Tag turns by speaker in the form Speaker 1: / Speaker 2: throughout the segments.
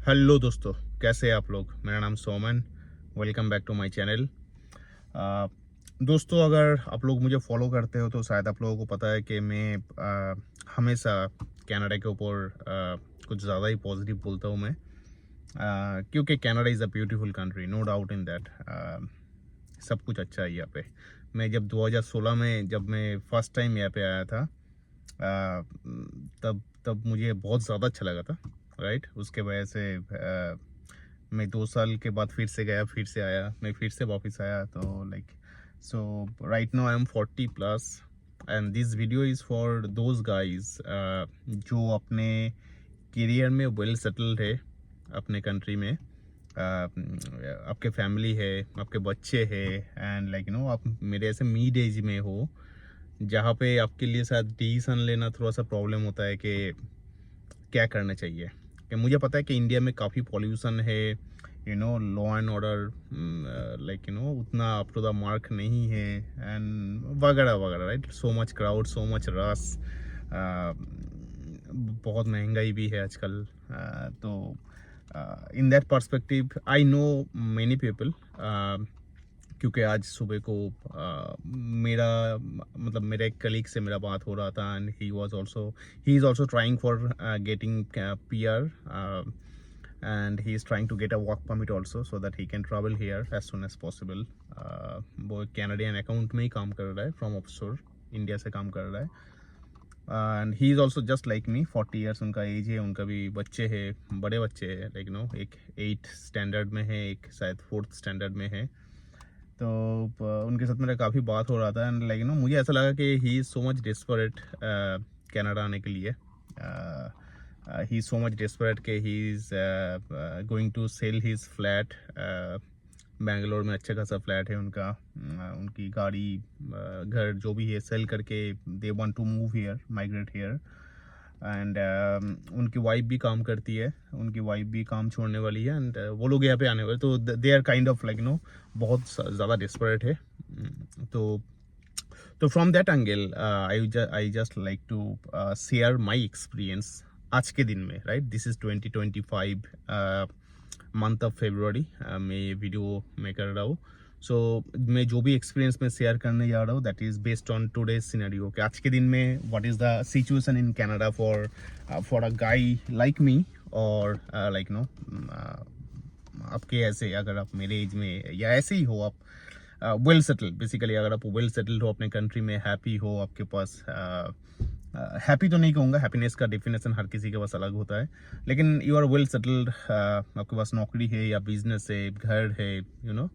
Speaker 1: Hello दोस्तों, कैसे हैं आप लोग। मेरा नाम Soman. Welcome back to my channel. दोस्तों, अगर आप लोग मुझे फॉलो करते हो तो शायद आप लोगों को पता है कि मैं हमेशा कनाडा के ऊपर कुछ ज़्यादा ही पॉजिटिव बोलता हूँ मैं, क्योंकि Canada is a beautiful country, no doubt in that. सब कुछ अच्छा है यहाँ पे। मैं जब 2016 में जब मैं फर्स्ट टाइम यहाँ पे आया था, तब तब मुझे बहुत ज़्यादा अच्छा लगा था, राइट। उसके वजह से मैं 2 साल के बाद फिर से गया, फिर से आया, मैं फिर से वापस आया। तो like so right now I am 40 plus and this video is for those guys जो अपने करियर में वेल सेटल्ड है अपने कंट्री में। आपके फैमिली है, आपके बच्चे हैं, एंड लाइक आप मेरे ऐसे मिड एज में हो जहाँ पे आपके लिए शायद डिसीजन लेना थोड़ा सा प्रॉब्लम होता है कि क्या करना चाहिए। कि मुझे पता है कि इंडिया में काफ़ी पॉल्यूशन है, लॉ एंड ऑर्डर लाइक उतना अप टू द मार्क नहीं है, एंड वगैरह वगैरह, right. So much crowd, so much rush, बहुत महंगाई भी है आजकल। तो in that perspective I know many people, क्योंकि आज सुबह को मेरा मतलब मेरे एक कलीग से मेरा बात हो रहा था, and he is also trying for getting PR, and he is trying to get a work permit also so that he can travel here as soon as possible. वो कैनेडियन अकाउंट में ही काम कर रहा है, फ्रॉम ऑफशोर इंडिया से काम कर रहा है। And he is also just like me, 40 years उनका एज है, उनका भी बच्चे हैं, बड़े बच्चे हैं, लाइक एक 8 स्टैंडर्ड में है, एक शायद 4th स्टैंडर्ड में है। तो उनके साथ मेरा काफ़ी बात हो रहा था, एंड लाइक मुझे ऐसा लगा कि he is so much desperate Canada आने के लिए। He is so much desperate कि he is going to sell his flat. Bangalore में अच्छा खासा फ्लैट है उनका, उनकी गाड़ी, घर जो भी है सेल करके they want to move here, migrate here. And उनकी वाइफ भी काम करती है, उनकी वाइफ भी काम छोड़ने वाली है, एंड वो लोग यहाँ पे आने वाले, तो they are kind of like बहुत ज़्यादा डिस्परेट है। तो from that angle I just like to share my experience आज के दिन में, right. This is 2025 month of February, मैं ये वीडियो मैं कर रहा हूँ। सो मैं जो भी एक्सपीरियंस में शेयर करने जा रहा हूँ that is based on today's scenario, कि आज के दिन में what is the situation in Canada for a गाई लाइक मी, और लाइक आपके ऐसे, अगर आप मेरे एज में या ऐसे ही हो, आप वेल सेटल्ड, बेसिकली अगर आप वेल सेटल्ड हो अपने कंट्री में, हैप्पी हो, आपके पास हैप्पी तो नहीं कहूँगा, हैप्पीनेस का डेफिनेशन हर किसी के पास अलग होता है, लेकिन यू आर वेल सेटल्ड, आपके पास नौकरी है या बिजनेस है, घर है,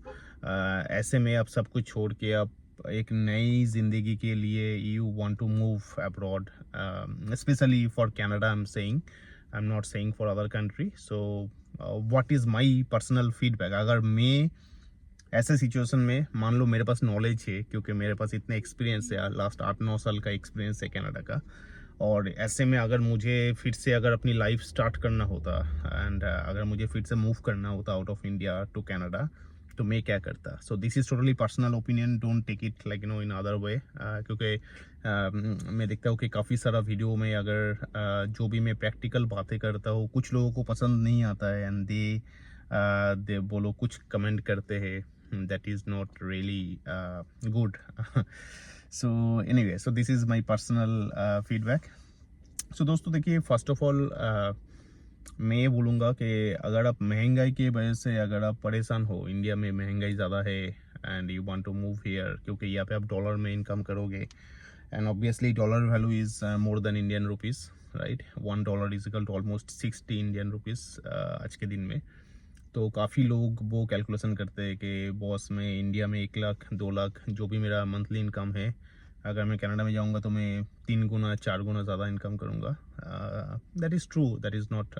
Speaker 1: ऐसे में आप सब कुछ छोड़ के आप एक नई ज़िंदगी के लिए you want to move abroad, specially for Canada I am not saying for other country. So what is my personal feedback, अगर मैं ऐसे सिचुएशन में, मान लो मेरे पास नॉलेज है, क्योंकि मेरे पास इतने एक्सपीरियंस है, लास्ट 8-9 साल का एक्सपीरियंस है कनाडा का, और ऐसे में अगर मुझे फिर से अगर अपनी लाइफ स्टार्ट करना होता, एंड अगर मुझे फिर से मूव करना होता out of India to Canada, तो मैं क्या करता। So this is totally personal opinion, don't take it like in other way, क्योंकि मैं देखता हूँ कि काफ़ी सारा वीडियो में अगर जो भी मैं प्रैक्टिकल बातें करता हूँ, कुछ लोगों को पसंद नहीं आता है, एंड दे वो लोग कुछ कमेंट करते हैं, that is not really good. So anyway, so this is my personal feedback. So दोस्तों देखिए, फर्स्ट ऑफ ऑल मैं ये बोलूँगा कि अगर आप महंगाई की वजह से अगर आप परेशान हो, इंडिया में महंगाई ज़्यादा है, and you want to move here, क्योंकि यहाँ पे आप डॉलर में इनकम करोगे, and obviously dollar value is more than Indian rupees, right. $1 is equal to almost 60 Indian rupees आज के दिन में। तो काफ़ी लोग वो कैलकुलेशन करते हैं कि बॉस, मैं इंडिया में 1 लाख 2 लाख जो भी मेरा मंथली इनकम है, अगर मैं कनाडा में जाऊंगा तो मैं 3 गुना 4 गुना ज़्यादा इनकम करूंगा। That is true, that is not,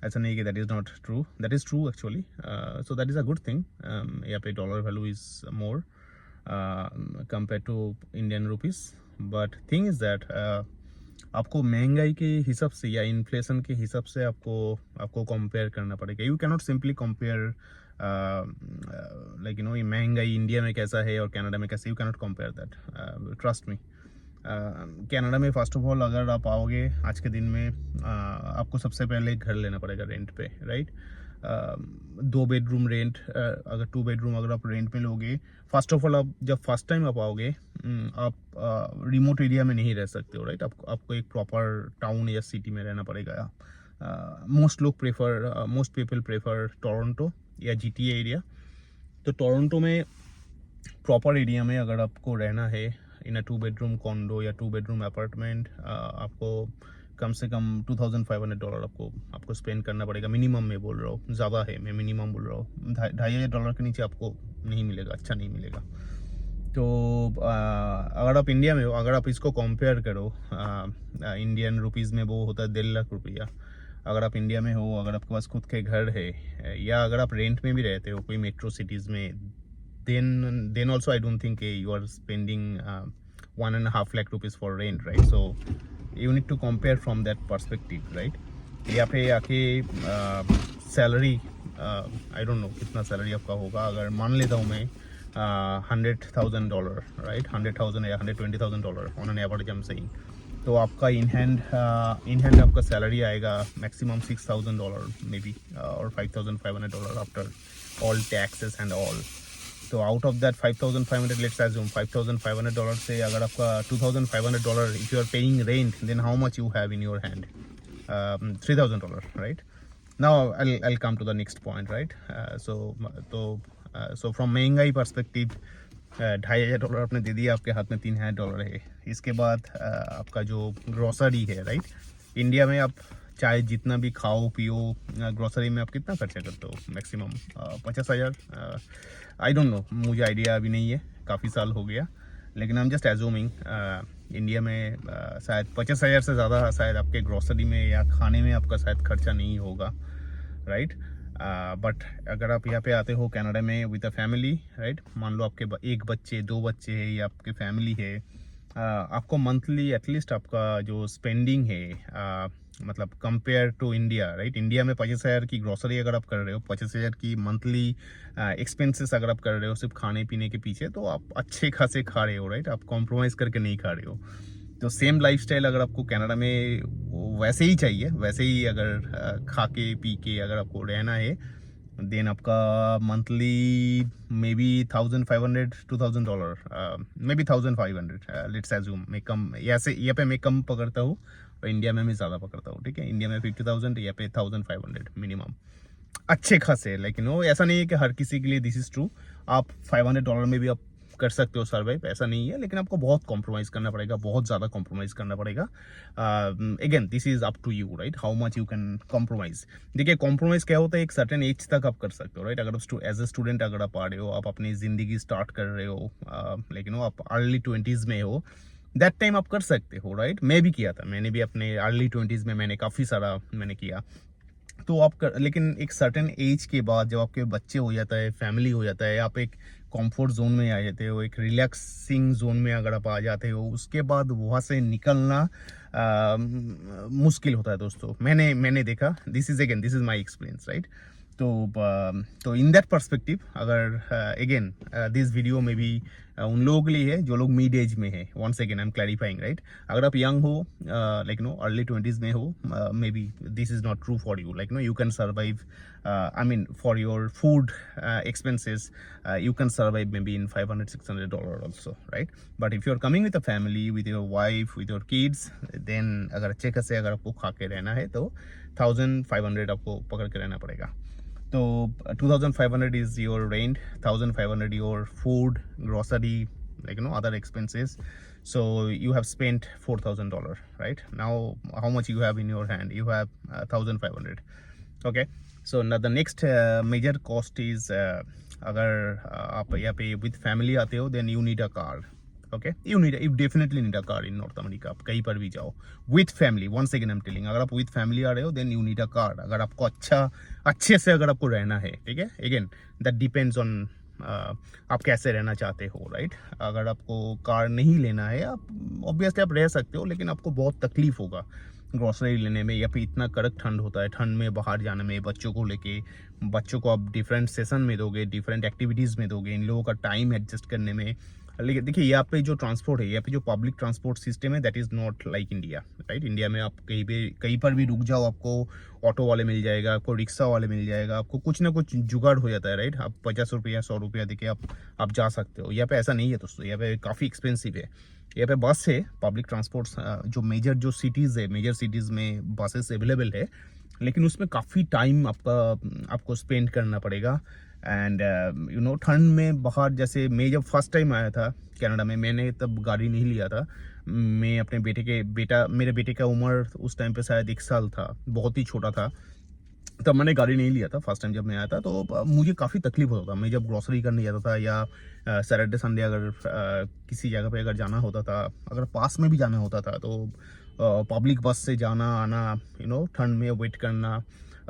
Speaker 1: ऐसा नहीं कि that is not true, that is true actually. So that is a good thing. यहाँ पे dollar value is more compare to Indian rupees, but thing is that आपको महंगाई के हिसाब से या इन्फ्लेशन के हिसाब से आपको कंपेयर करना पड़ेगा। You cannot simply compare like ये महंगाई इंडिया में कैसा है और कनाडा में कैसा, you cannot compare that, trust me. Canada में फ़र्स्ट ऑफ ऑल अगर आप आओगे आज के दिन में आपको सबसे पहले घर लेना पड़ेगा रेंट पे, राइट। 2 बेडरूम रेंट, अगर 2 बेडरूम अगर आप रेंट में लोगे, फर्स्ट ऑफ ऑल आप जब फर्स्ट टाइम आप आओगे आप रिमोट एरिया में नहीं रह सकते हो, राइट। आपको एक प्रॉपर टाउन या सिटी में रहना पड़ेगा। मोस्ट पीपल प्रेफर टोरंटो या GTA एरिया। तो टोरंटो में प्रॉपर एरिया में अगर आपको रहना है इन अ 2 बेडरूम कॉन्डो या 2 बेडरूम अपार्टमेंट, आपको कम से कम $2,500 आपको स्पेंड करना पड़ेगा। मिनिमम में बोल रहा हूँ, ज़्यादा है, मैं मिनिमम बोल रहा हूँ। $2,500 के नीचे आपको नहीं मिलेगा, अच्छा नहीं मिलेगा। तो अगर आप इंडिया में हो, अगर आप इसको कंपेयर करो इंडियन रुपीज़ में, वो होता है 1.5 लाख रुपया। अगर आप इंडिया में हो, अगर आपके पास खुद के घर है या अगर आप रेंट में भी रहते हो कोई मेट्रो सिटीज़ में, then also I don't think you are spending 1.5 lakh rupees for rent, right? So you need to compare from that perspective, right? यहाँ पे आके सैलरी आई डोंट नो कितना सैलरी आपका होगा। अगर मान लेता हूँ मैं $100,000, राइट, 100,000 या $120,000 on an average I am saying. तो आपका इन हैंड आपका सैलरी आएगा मैक्सिमम $6,000 मे बी, और $5,500 after all taxes and all. तो out of that 5,500, let's assume $5,500 से अगर आपका $2,500 if you are paying rent, then how much you have in your hand? $3,000, right. Now I'll come to the next point, right? So from महंगाई perspective $2,500 आपने दे दिया, आपके हाथ में $3,000 है। इसके बाद आपका जो ग्रोसरी है, राइट, इंडिया में आप चाहे जितना भी खाओ पियो, ग्रोसरी में आप कितना खर्चा करते हो? मैक्सिमम 50,000। आई डोंट नो, मुझे आइडिया अभी नहीं है, काफ़ी साल हो गया, लेकिन I am just assuming India में शायद 50,000 से ज़्यादा शायद आपके ग्रोसरी में या खाने में आपका शायद खर्चा नहीं होगा, राइट। बट अगर आप यहाँ पे आते हो कनाडा में विद अ फैमिली, राइट, मान लो आपके 1 बच्चे 2 बच्चे है या आपके फैमिली है, आपको मंथली एटलीस्ट आपका जो स्पेंडिंग है मतलब compare to India, right, India में 25,000 की ग्रोसरी अगर आप कर रहे हो, 25,000 की मंथली एक्सपेंसेस अगर आप कर रहे हो सिर्फ खाने पीने के पीछे, तो आप अच्छे खासे खा रहे हो, राइट, आप कॉम्प्रोमाइज़ करके नहीं खा रहे हो। तो सेम लाइफस्टाइल अगर आपको कनाडा में वैसे ही चाहिए, वैसे ही अगर खा के पी के अगर आपको रहना है, देन आपका monthly may be $1,500 $2,000, may be 1,500, let's assume. मैं कम यहाँ पे मैं कम पकड़ता हूँ और इंडिया में मैं ज़्यादा पकड़ता हूँ, ठीक है। इंडिया में 50,000, यहाँ पे 1,500 मिनिमम, अच्छे खासे। लेकिन वो ऐसा नहीं है कि हर किसी के लिए दिस इज़ ट्रू। आप $500 में भी आप कर सकते हो सर्वाइव, ऐसा नहीं है, लेकिन आपको बहुत कॉम्प्रोमाइज़ करना पड़ेगा, बहुत ज़्यादा कॉम्प्रोमाइज़ करना पड़ेगा। Again this is up to you, right, how much you can compromise. देखिए कॉम्प्रोमाइज़ क्या होता है, एक सर्टेन एज तक आप कर सकते हो, राइट। अगर एज ए स्टूडेंट अगर आप आ रहे हो, आप अपनी ज़िंदगी स्टार्ट कर रहे हो, लेकिन वो आप अर्ली 20s में हो, दैट टाइम आप कर सकते हो, राइट। मैं भी किया था, मैंने भी अपने अर्ली 20s में मैंने काफ़ी सारा मैंने किया। तो आप लेकिन एक सर्टेन एज के बाद जब आपके बच्चे हो जाता है, फैमिली हो जाता है, आप एक कंफर्ट जोन में आ जाते हो, एक रिलैक्सिंग जोन में अगर आप आ जाते हो, उसके बाद वहाँ से निकलना मुश्किल होता है दोस्तों। मैंने देखा, this is my experience, right. तो इन दैट पर्सपेक्टिव अगर अगेन दिस वीडियो में भी उन लोगों के लिए है जो लोग मिड एज में है। Once again I am clarifying, right. अगर आप यंग हो, लाइक नो अर्ली 20s में हो, maybe this is not true for you, like no you can survive, I mean for your food expenses you can survive maybe in $500-600 also, right? But if you're coming with a family, with your wife, with your kids, then अगर अच्छे खासे अगर आपको खा के रहना है तो 1,500 आपको पकड़ के रहना पड़ेगा। तो 2,500 is your rent, 1,500 your food, grocery, like other expenses. So you have spent $4,000, right? Now how much you have in your hand? You have 1,500. Okay, so now the next major cost is अगर आप यहाँ पे with family आते हो, then you need a car. Okay, you definitely need a car in North America. आप कहीं पर भी जाओ with family, once again I am telling, अगर आप विथ फैमिली आ रहे हो then you need a car. अगर आपको अच्छे से अगर आपको रहना है, ठीक है, अगेन दैट डिपेंड्स ऑन आप कैसे रहना चाहते हो, राइट। अगर आपको कार नहीं लेना है, आप ऑब्वियसली आप रह सकते हो, लेकिन आपको बहुत तकलीफ होगा ग्रॉसरी लेने में, या फिर इतना कड़क ठंड होता है, ठंड में बाहर जाने में, बच्चों को लेके, बच्चों को आप डिफरेंट सेशन में दोगे, डिफरेंट एक्टिविटीज़ में दोगे, इन लोगों का टाइम एडजस्ट करने में लेकिन देखिए यहाँ पे जो ट्रांसपोर्ट है, यहाँ पे जो पब्लिक ट्रांसपोर्ट सिस्टम है, that is not like India, right. India में आप कहीं पर भी रुक जाओ, आपको ऑटो वाले मिल जाएगा, आपको रिक्शा वाले मिल जाएगा, आपको कुछ ना कुछ जुगाड़ हो जाता है, राइट। आप 50 रुपया 100 रुपया देके आप जा सकते हो। यहाँ पे ऐसा नहीं है दोस्तों, यहाँ पे काफ़ी एक्सपेंसिव है। यहाँ पे बस है, पब्लिक ट्रांसपोर्ट जो मेजर जो सिटीज़ है, मेजर सिटीज़ में बसेस अवेलेबल है, लेकिन उसमें काफ़ी टाइम आपको स्पेंड करना पड़ेगा। एंड यू नो ठंड में बाहर, जैसे मैं जब फर्स्ट टाइम आया था कनाडा में, मैंने तब गाड़ी नहीं लिया था। मैं अपने मेरे बेटे का उम्र उस टाइम पे शायद 1 साल था, बहुत ही छोटा था, तब मैंने गाड़ी नहीं लिया था फर्स्ट टाइम जब मैं आया था। तो मुझे काफ़ी तकलीफ होता था, मैं जब ग्रोसरी करने जाता था या सैटरडे संडे अगर किसी जगह पे अगर जाना होता था, अगर पास में भी जाना होता था, तो पब्लिक बस से जाना आना, यू नो ठंड में वेट करना,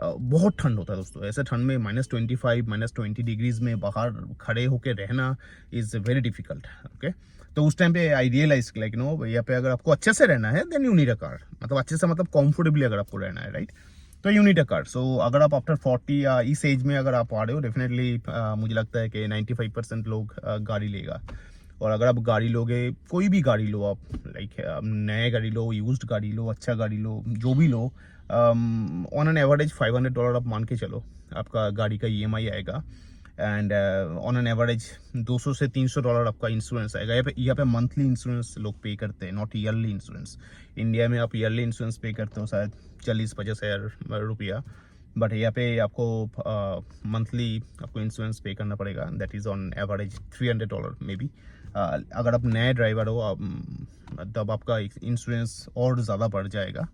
Speaker 1: बहुत ठंड होता है दोस्तों। ऐसे ठंड में -25 -20 डिग्रीज में बाहर खड़े होकर रहना इज़ वेरी डिफिकल्ट, ओके। तो उस टाइम पे आई रियलाइज लाइक नो, यहाँ पे अगर आपको अच्छे से रहना है then you need a car, मतलब अच्छे से मतलब कंफर्टेबली अगर आपको रहना है, राइट, तो यू नीड अ कार। सो अगर आप आफ्टर 40 या इस एज में अगर आप आ रहे हो, डेफिनेटली मुझे लगता है कि 95% लोग गाड़ी लेगा। और अगर आप गाड़ी लोगे, कोई भी गाड़ी लो आप, लाइक नया गाड़ी लो, यूज्ड गाड़ी लो, अच्छा गाड़ी लो, जो भी लो, ऑन एन एवरेज $500 आप मान के चलो आपका गाड़ी का EMI आएगा। एंड ऑन एन एवरेज $200 से $300 आपका इंश्योरेंस आएगा। यहाँ पे मंथली इंश्योरेंस लोग पे करते हैं, नॉट ईयरली इंश्योरेंस। इंडिया में आप ईयरली इंश्योरेंस पे करते हो शायद 40-50 हज़ार रुपया, बट यहाँ पे आपको मंथली आपको इंश्योरेंस पे करना पड़ेगा, that is on average $300 may be. अगर आप नए ड्राइवर हो तब आपका इंश्योरेंस और ज़्यादा बढ़ जाएगा।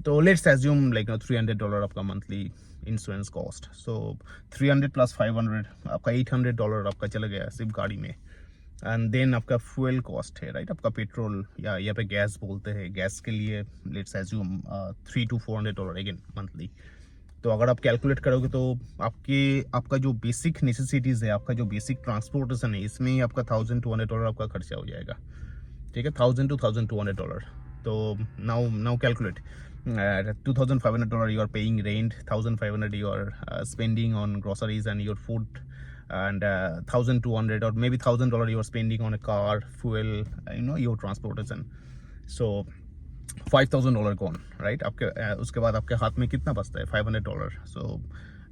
Speaker 1: तो लेट्स एज्यूम लाइक $300 आपका मंथली इंश्योरेंस कॉस्ट। सो 300 + 500 आपका $800 आपका चला गया सिर्फ गाड़ी में। एंड देन आपका फ्यूल कॉस्ट है, राइट, आपका पेट्रोल या यहाँ पे गैस बोलते हैं, गैस के लिए let's assume $300 to $400 again monthly. तो अगर आप कैलकुलेट करोगे तो आपका जो बेसिक नेसेसिटीज़ है, आपका जो बेसिक ट्रांसपोर्टेशन है, इसमें ही आपका $1200 आपका खर्चा हो जाएगा, ठीक है, $1000 to $1200। तो now calculate, $2500 you are paying rent, $1500 you are spending on groceries and your food, and $1200 or maybe $1000 you are spending on a car, fuel, you know, your transportation. So $5000 gone, right? आपके उसके बाद आपके हाथ में कितना बचता है? $500. So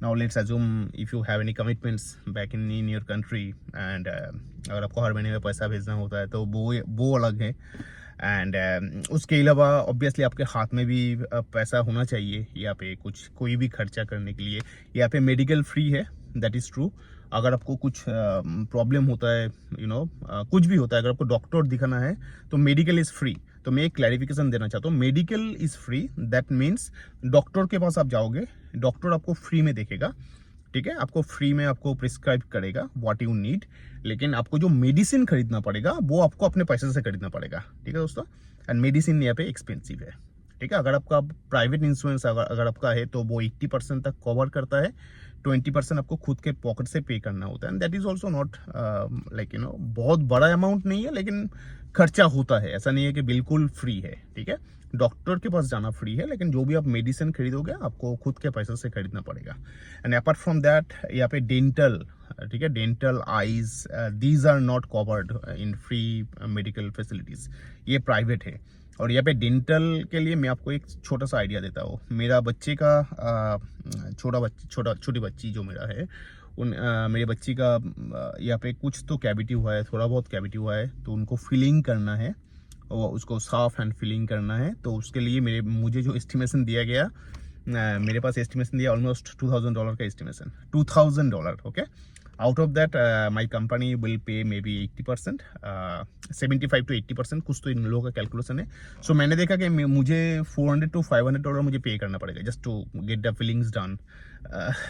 Speaker 1: now let's assume if you have any commitments back in your country, and अगर आपको हर महीने में पैसा भेजना होता है तो वो अलग है। एंड उसके अलावा ऑब्वियसली आपके हाथ में भी पैसा होना चाहिए यहाँ पे कोई भी खर्चा करने के लिए। यहाँ पे मेडिकल फ्री है, दैट इज़ ट्रू। अगर आपको कुछ प्रॉब्लम होता है, यू नो कुछ भी होता है, अगर आपको डॉक्टर दिखाना है तो मेडिकल इज़ फ्री। तो मैं एक क्लैरिफिकेशन देना चाहता हूँ, medical is free, that means doctor के पास आप जाओगे, डॉक्टर आपको फ्री में देखेगा, ठीक है, आपको फ्री में आपको प्रिस्क्राइब करेगा व्हाट यू नीड, लेकिन आपको जो मेडिसिन खरीदना पड़ेगा वो आपको अपने पैसे से खरीदना पड़ेगा, ठीक है दोस्तों। एंड मेडिसिन यहाँ पे एक्सपेंसिव है, ठीक है। अगर आपका प्राइवेट इंश्योरेंस अगर आपका है तो वो 80% तक कवर करता है, 20% आपको खुद के पॉकेट से पे करना होता है। And that is also not like you know बहुत बड़ा अमाउंट नहीं है, लेकिन खर्चा होता है, ऐसा नहीं है कि बिल्कुल फ्री है, ठीक है। डॉक्टर के पास जाना फ्री है, लेकिन जो भी आप मेडिसिन खरीदोगे आपको खुद के पैसे से खरीदना पड़ेगा। एंड अपार्ट फ्रॉम दैट यहाँ पे डेंटल, ठीक है, dental, eyes, these are not covered in free medical facilities, ये प्राइवेट है। और यहाँ पे डेंटल के लिए मैं आपको एक छोटा सा आइडिया देता हूँ। मेरा बच्चे का छोटी बच्ची जो मेरा है, मेरे बच्ची का यहाँ पे कुछ तो कैविटी हुआ है, थोड़ा बहुत कैविटी हुआ है, तो उनको फिलिंग करना है, और उसको साफ एंड फिलिंग करना है। तो उसके लिए मुझे जो एस्टिमेशन दिया गया, मेरे पास एस्टिमेशन दिया ऑलमोस्ट $2000 का estimation, $2000, okay. Out of that my company will pay may be 80%, 75 to 80%, कुछ तो इन लोगों का कैलकुलेशन है। सो मैंने देखा कि मुझे $400 to $500 मुझे पे करना पड़ेगा just to get the fillings done.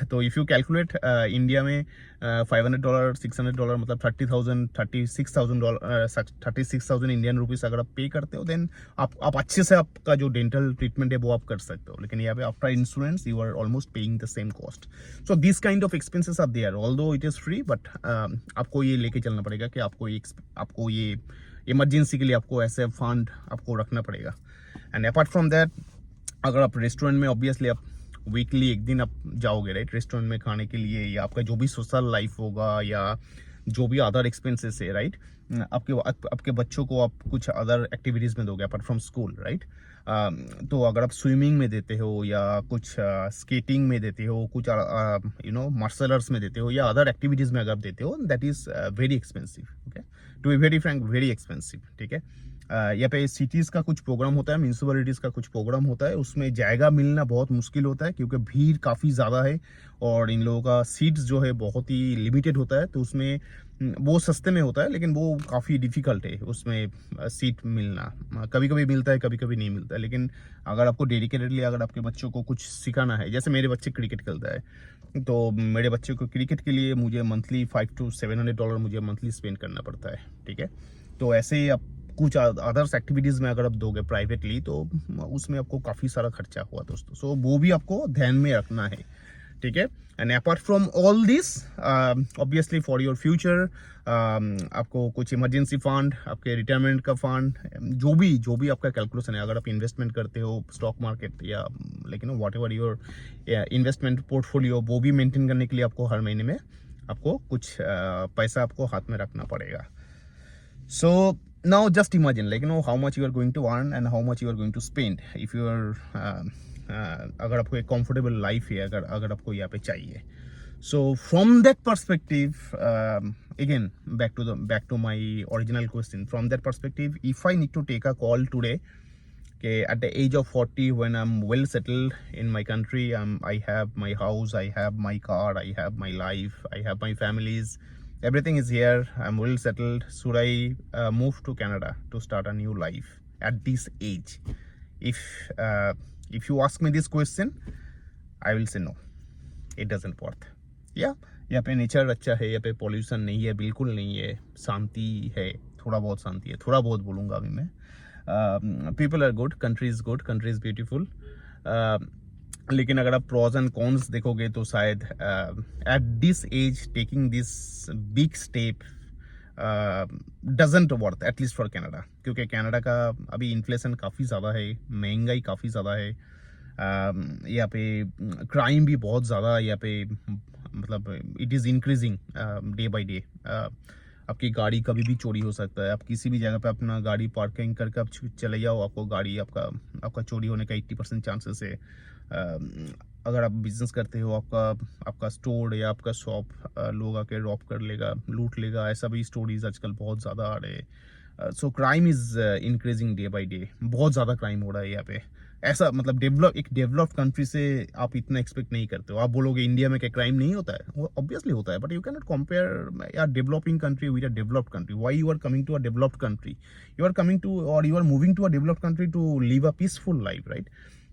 Speaker 1: तो इफ़ यू कैलकुलेट इंडिया में $500 $600 मतलब $36,000 इंडियन रुपीज़ अगर आप पे करते हो, देन आप अच्छे से आपका जो डेंटल ट्रीटमेंट है वो आप कर सकते हो। लेकिन यहाँ पे after insurance you are almost paying the same cost. So this kind of expenses are there, although it is free, but आपको ये लेके चलना पड़ेगा कि आपको ये इमरजेंसी के लिए आपको ऐसे फंड आपको रखना पड़ेगा। एंड अपार्ट फ्रॉम दैट, अगर आप रेस्टोरेंट में ऑब्वियसली आप वीकली एक दिन आप जाओगे, राइट, रेस्टोरेंट में खाने के लिए, या आपका जो भी सोशल लाइफ होगा, या जो भी अदर एक्सपेंसेस है, राइट, आपके बच्चों को आप कुछ अदर एक्टिविटीज़ में दोगे अपार्ट फ्रॉम स्कूल, राइट। तो अगर आप स्विमिंग में देते हो या कुछ स्केटिंग में देते हो, कुछ मार्शल आर्ट्स में देते हो या अदर एक्टिविटीज़ में अगर आप देते हो, that is very expensive, okay, to be very frank, very expensive, ठीक है। यहाँ पे सिटीज़ का कुछ प्रोग्राम होता है, म्यूनसिपैलिटीज़ का कुछ प्रोग्राम होता है, उसमें जगह मिलना बहुत मुश्किल होता है क्योंकि भीड़ काफ़ी ज़्यादा है और इन लोगों का सीट्स जो है बहुत ही लिमिटेड होता है, तो उसमें वो सस्ते में होता है लेकिन वो काफ़ी डिफ़िकल्ट है उसमें सीट मिलना। कभी कभी मिलता है, कभी कभी नहीं मिलता है, लेकिन अगर आपको डेडिकेटेडली अगर आपके बच्चों को कुछ सिखाना है, जैसे मेरे बच्चे क्रिकेट खेलता है, तो मेरे बच्चे को क्रिकेट के लिए मुझे मंथली $500 to $700 मुझे मंथली स्पेंड करना पड़ता है, ठीक है। तो ऐसे ही आप कुछ अदर्स एक्टिविटीज़ में अगर आप दोगे प्राइवेटली तो उसमें आपको काफ़ी सारा खर्चा हुआ दोस्तों, सो वो भी आपको ध्यान में रखना है, ठीक है। And apart from all this, obviously for your future, आपको कुछ इमरजेंसी फंड, आपके रिटायरमेंट का फंड, जो भी आपका कैलकुलेशन है, अगर आप इन्वेस्टमेंट करते हो स्टॉक मार्केट या लेकिन what ever your investment portfolio, वो भी मेंटेन करने के लिए आपको हर महीने में आपको कुछ पैसा आपको हाथ में रखना पड़ेगा। So now just imagine, like, how much you are going to earn and how much you are going to spend if you are अगर आपको एक comfortable life है, अगर आपको यहाँ पे चाहिए। So from that perspective, again back to my original question. From that perspective, if I need to take a call today, okay, at the age of 40, when I'm well settled in my country, I have my house, I have my car, I have my life, I have my families, everything is here, I'm well settled. Should I move to Canada to start a new life at this age? If you ask me this question, I will say no, it doesn't worth. Yeah, यहाँ पे nature अच्छा है, यहाँ पे pollution नहीं है, बिल्कुल नहीं है, शांति है, थोड़ा बहुत शांति है, थोड़ा बहुत बोलूँगा अभी मैं। People are good, country is good, country is beautiful, लेकिन अगर आप प्रॉज एंड कॉन्स देखोगे तो शायद at this age taking this big step doesn't worth, at least for Canada, क्योंकि कनाडा का अभी इन्फ्लेशन काफ़ी ज़्यादा है, महंगाई काफ़ी ज़्यादा है, यहाँ पे क्राइम भी बहुत ज़्यादा, यहाँ पे मतलब it is increasing day by day. आपकी गाड़ी कभी भी चोरी हो सकता है, आप किसी भी जगह पे अपना गाड़ी पार्किंग करके आप चले जाओ, आपको गाड़ी आपका चोरी होने का 80% चांसेस है। अगर आप बिजनेस करते हो, आपका स्टोर या आपका शॉप लोग आके रॉब कर लेगा, लूट लेगा, ऐसा भी स्टोरीज आजकल बहुत ज़्यादा आ रहे हैं। So crime is increasing day by day, बहुत ज़्यादा क्राइम हो रहा है यहाँ पे। ऐसा मतलब एक डेवलप्ड कंट्री से आप इतना एक्सपेक्ट नहीं करते हो। आप बोलोगे इंडिया में क्या क्राइम नहीं होता है? वो ऑब्वियसली होता है, but you can not compare या developing country with a developed country. Why you are coming to a developed country? You are coming to और you are moving to a developed country to live a peaceful life, right?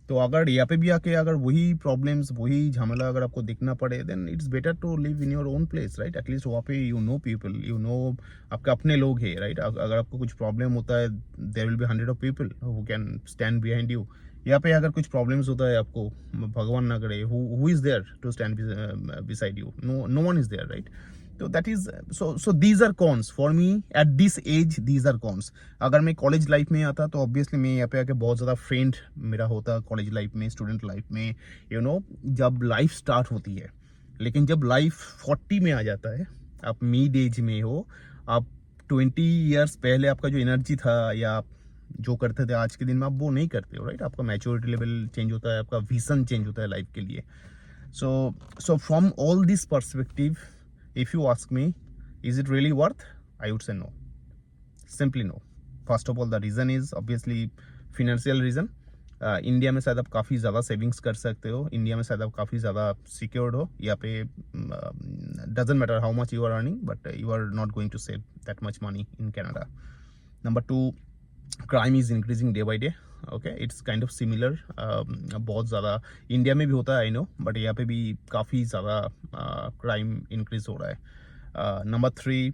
Speaker 1: तो अगर यहाँ पे भी आके अगर वही problems, वही झमेला अगर आपको देखना पड़े, then it's better to live in your own place, right? At least वहाँ पे you know people, you know आपके अपने लोग हैं, राइट? अगर आपको कुछ प्रॉब्लम होता है, there will be 100 of people who can stand behind you. यहाँ पे अगर कुछ प्रॉब्लम्स होता है आपको, भगवान ना करे, who is there to stand beside you? No one is there, right? तो that is so these are cons for me at this age, these are cons. अगर मैं कॉलेज लाइफ में आता तो ऑब्वियसली मैं यहाँ पे आके बहुत ज़्यादा फ्रेंड मेरा होता कॉलेज लाइफ में, स्टूडेंट लाइफ में, जब लाइफ स्टार्ट होती है। लेकिन जब लाइफ 40 में आ जाता है, आप मिड एज में हो, आप 20 ईयर्स पहले आपका जो एनर्जी था या आप जो करते थे आज के दिन में आप वो नहीं करते हो, राइट? आपका मैच्योरिटी लेवल चेंज होता है, आपका विजन चेंज होता है लाइफ के लिए। So from all this perspective, if you ask me, is it really worth? I would say no, simply no. First of all, the reason is obviously financial reason. India में शायद आप काफ़ी ज़्यादा savings कर सकते हो, इंडिया में शायद आप काफ़ी ज़्यादा सिक्योर्ड हो। यहाँ पे doesn't matter how much you are earning, but you are not going to save that much money in Canada. Number 2, crime is increasing day by day, okay, it's kind of similar. बहुत ज़्यादा India में भी होता है, I know, but यहाँ पे भी काफ़ी ज़्यादा क्राइम इंक्रीज हो रहा है। Number 3,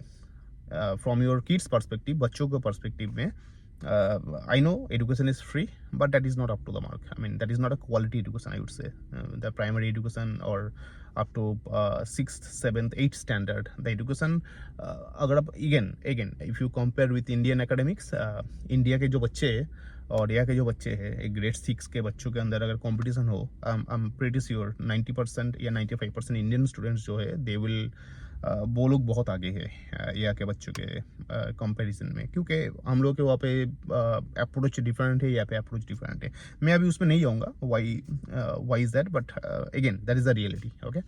Speaker 1: from your kids perspective, बच्चों के पर्सपेक्टिव में, I know education is free, but that is not up to the mark. I mean, that is not a quality education, I would say. The primary education or up to 6th, 7th, 8th standard, the education, अगर आप again if you compare with Indian academics, India के जो बच्चे और यहाँ के जो बच्चे हैं, एक ग्रेड 6 के बच्चों के अंदर अगर कंपटीशन हो, आई एम प्रीटी श्योर 90% या 95% इंडियन स्टूडेंट्स जो है दे विल, वो लोग बहुत आगे है यहाँ के बच्चों के कंपैरिजन में, क्योंकि हम लोग के वहाँ पे अप्रोच डिफरेंट है, यहाँ पे अप्रोच डिफरेंट है। मैं अभी उसमें नहीं जाऊँगा why is that, but again that is the reality. Okay,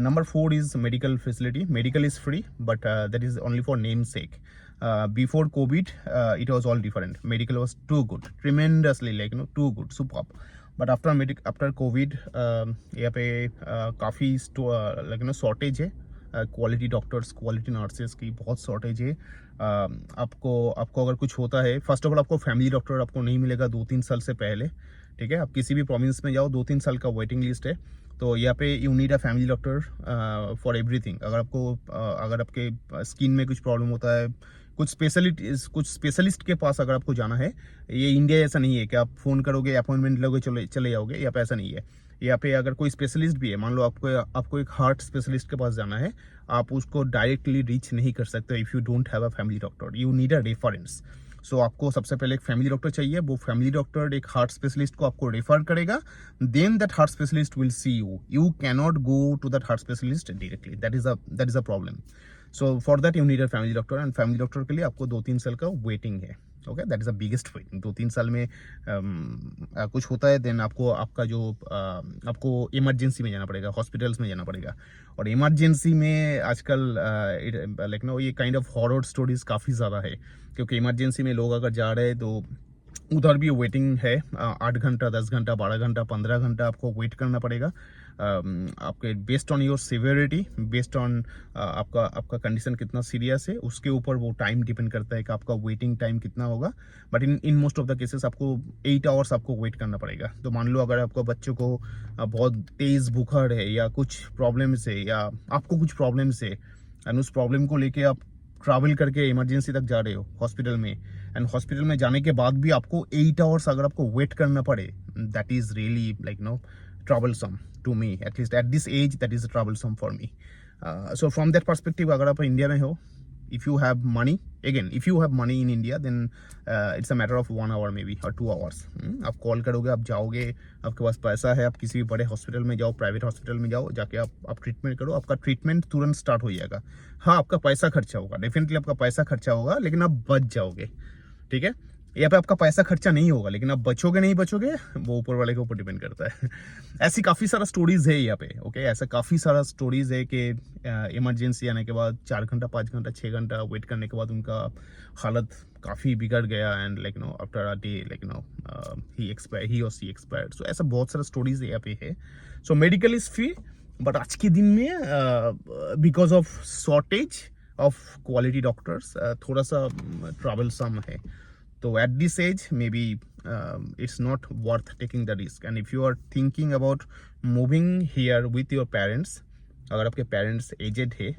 Speaker 1: number 4 is medical facility. Medical is free, but that is only for namesake. Before COVID, it was all different. Medical was too good, tremendously, like too good, superb. But after COVID, यहाँ पे काफ़ी shortage है, quality doctors, quality nurses की बहुत shortage है। आपको अगर कुछ होता है, फर्स्ट ऑफ ऑल आपको फैमिली डॉक्टर आपको नहीं मिलेगा 2-3 साल से पहले, ठीक है। आप किसी भी प्रोविंस में जाओ, 2-3 साल का वेटिंग लिस्ट है। तो यहाँ पे you need a family doctor for everything. अगर आपके स्किन में कुछ प्रॉब्लम होता है, कुछ स्पेशलिस्ट के पास अगर आपको जाना है, ये इंडिया ऐसा नहीं है कि आप फ़ोन करोगे, अपॉइंटमेंट लोगे, चले जाओगे। यहाँ पे ऐसा नहीं है। यहाँ पे अगर कोई स्पेशलिस्ट भी है, मान लो आपको एक हार्ट स्पेशलिस्ट के पास जाना है, आप उसको डायरेक्टली रीच नहीं कर सकते if you don't have a family doctor. You need a reference. So आपको सबसे पहले एक फैमिली डॉक्टर चाहिए। वो फैमिली डॉक्टर एक हार्ट स्पेशलिस्ट को आपको रेफर करेगा, then that heart specialist will see you. You cannot go to that heart specialist directly. That is a problem. So for that you need a family doctor, and family doctor के लिए आपको 2-3 साल का waiting है। Okay, that is the biggest waiting. 2-3 साल में कुछ होता है, देन आपको इमरजेंसी में जाना पड़ेगा, हॉस्पिटल्स में जाना पड़ेगा। और इमरजेंसी में आजकल ये काइंड ऑफ हॉरर स्टोरीज काफ़ी ज़्यादा है, क्योंकि इमरजेंसी में लोग अगर जा रहे हैं तो उधर भी वेटिंग है। 8 घंटा, 10 घंटा, 12 घंटा, 15 घंटा आपको वेट करना पड़ेगा। आपके based on your severity, based on आपका कंडीशन कितना सीरियस है, उसके ऊपर वो टाइम डिपेंड करता है कि आपका वेटिंग टाइम कितना होगा। But in most of the cases आपको 8 आवर्स आपको वेट करना पड़ेगा। तो मान लो अगर आपको बच्चों को बहुत तेज़ बुखार है, या कुछ प्रॉब्लम्स है, या आपको कुछ प्रॉब्लम्स है, एंड उस प्रॉब्लम को लेके आप ट्रैवल करके इमरजेंसी तक जा रहे हो हॉस्पिटल में, एंड हॉस्पिटल में जाने के बाद भी आपको 8 आवर्स अगर आपको वेट करना पड़े, that is really troublesome to me. At least at this age, that is troublesome for me. So from that perspective, अगर आप इंडिया में हो, if you have money, again if you have money in India, then it's a matter of 1 hour maybe or 2 hours. आप call करोगे, आप जाओगे, आपके पास पैसा है, आप किसी भी बड़े हॉस्पिटल में जाओ, प्राइवेट हॉस्पिटल में जाओ, जाके आप ट्रीटमेंट करो, आपका ट्रीटमेंट तुरंत स्टार्ट हो जाएगा। हाँ, आपका पैसा खर्चा होगा, डेफिनेटली आपका पैसा खर्चा होगा, लेकिन आप बच जाओगे, ठीक है। यहाँ पे आपका पैसा खर्चा नहीं होगा, लेकिन आप बचोगे नहीं बचोगे, वो ऊपर वाले के ऊपर डिपेंड करता है। ऐसी काफ़ी सारा स्टोरीज है यहाँ पे। ओके, ऐसा काफ़ी सारा स्टोरीज है कि इमरजेंसी आने के बाद 4 घंटा, 5 घंटा, 6 घंटा वेट करने के बाद उनका हालत काफ़ी बिगड़ गया, एंड आफ्टर अ डे ही और सी एक्सपायर्ड। सो ऐसा बहुत सारा स्टोरीज यहाँ पे है। So medical is free, but आज के दिन में because of shortage of quality doctors थोड़ा सा ट्रबलसम है। तो at this age, maybe it's not worth taking the risk. And if you are thinking about moving here with your parents, अगर आपके पेरेंट्स एजेड है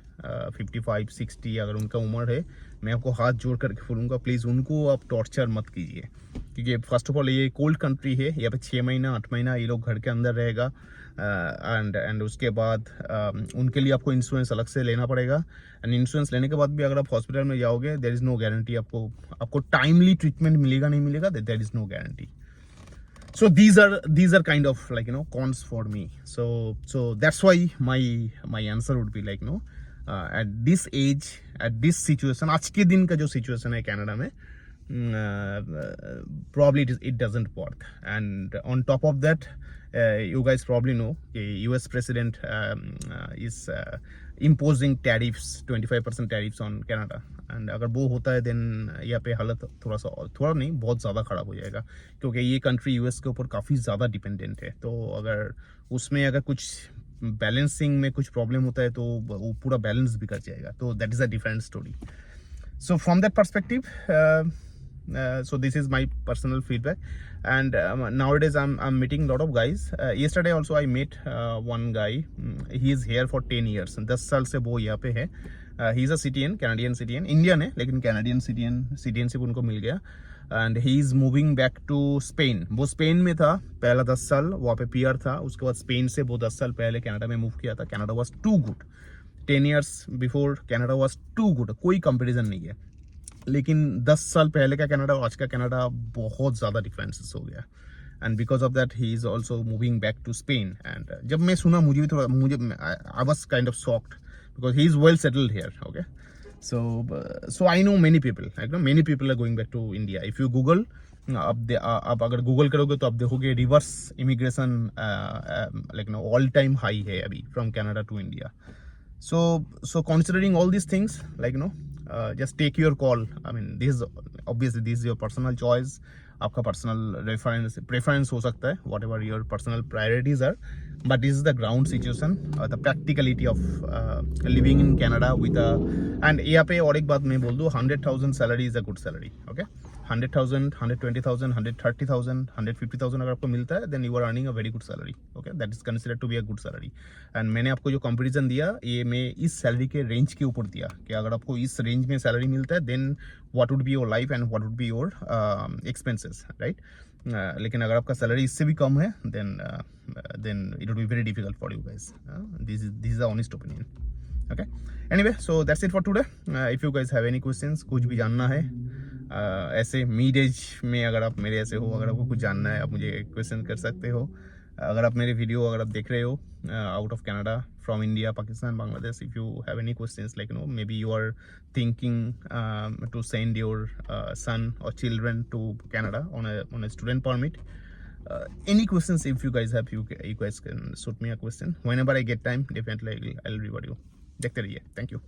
Speaker 1: 55-60, अगर उनका उम्र है, मैं आपको हाथ जोड़ करके बोलूँगा, प्लीज़ उनको आप टॉर्चर मत कीजिए। क्योंकि फर्स्ट ऑफ ऑल ये कोल्ड कंट्री है, यहाँ पे 6 महीना 8 महीना ये लोग घर के अंदर रहेगा, एंड उसके बाद उनके लिए आपको इंश्योरेंस अलग से लेना पड़ेगा। एंड इंश्योरेंस लेने के बाद भी अगर आप हॉस्पिटल में जाओगे, देयर इज़ नो गारंटी आपको टाइमली ट्रीटमेंट मिलेगा नहीं मिलेगा, there is no guarantee. So these are kind of cons for me. So that's why my answer would be at this age, at this situation, आज के दिन का जो situation है कनाडा में, probably it doesn't work. And on top of that, you guys probably know the US president is imposing tariffs, 25% tariffs on Canada. And अगर वो होता है, देन यहाँ पे हालत थोड़ा नहीं बहुत ज़्यादा ख़राब हो जाएगा, क्योंकि ये कंट्री यूएस के ऊपर काफ़ी ज़्यादा डिपेंडेंट है। तो अगर उसमें अगर कुछ बैलेंसिंग में कुछ प्रॉब्लम होता है, तो वो पूरा बैलेंस बिगड़ जाएगा। तो that is a different story. So from that perspective, so this is my personal feedback. And nowadays I'm meeting a lot of guys. Yesterday also I met one guy. He is here for 10 years. 10 साल से वो यहाँ पे है। He is a citizen, Canadian citizen, Indian है लेकिन Canadian citizenship उनको मिल गया। And he is moving back to Spain. वो स्पेन में था पहला 10 साल, वहाँ पे पीआर था। उसके बाद स्पेन से वो 10 साल पहले कनाडा में मूव किया था। Canada was too good. 10 years before Canada was too good, कोई कंपेरिजन नहीं है। लेकिन 10 साल पहले का कनाडा और आज का कनाडा बहुत ज़्यादा डिफरेंसेस हो गया and because of that he is also moving back to Spain and जब मैं सुना मुझे भी थोड़ा मुझे I was kind of shocked because he is well settled here okay so I know many people like no many people are going back to India if you Google आप अगर Google करोगे तो आप देखोगे reverse immigration like no all time high है अभी from Canada to India so considering all these things like just take your call. I mean this is your personal choice, आपका personal preference हो सकता है whatever your personal priorities are but this is the ground situation the practicality of living in Canada with and यहाँ पे और एक बात मैं बोल दूँ 100,000 salary is a good salary okay 100,000 120,000 130,000 150,000 अगर आपको मिलता है then you are earning a very good salary okay that is considered to be a good salary and मैंने आपको जो कंपेरिजन दिया ये मैं इस सैलरी के रेंज के ऊपर दिया कि अगर आपको इस रेंज में सैलरी मिलता है then what would be your life and what would be your expenses right लेकिन अगर आपका सैलरी इससे भी कम है then it would be very difficult for you guys this is the honest opinion okay anyway so that's it for today if you guys have any questions कुछ भी जानना है ऐसे मिड एज में अगर आप मेरे ऐसे हो अगर आपको कुछ जानना है आप मुझे क्वेश्चन कर सकते हो अगर आप मेरे वीडियो अगर आप देख रहे हो out of Canada from India Pakistan Bangladesh if you have any questions like maybe you are thinking to send your son or children to Canada on a student permit any questions if you guys have you guys can shoot me a question whenever I get time definitely I'll reward you देखते रहिए thank you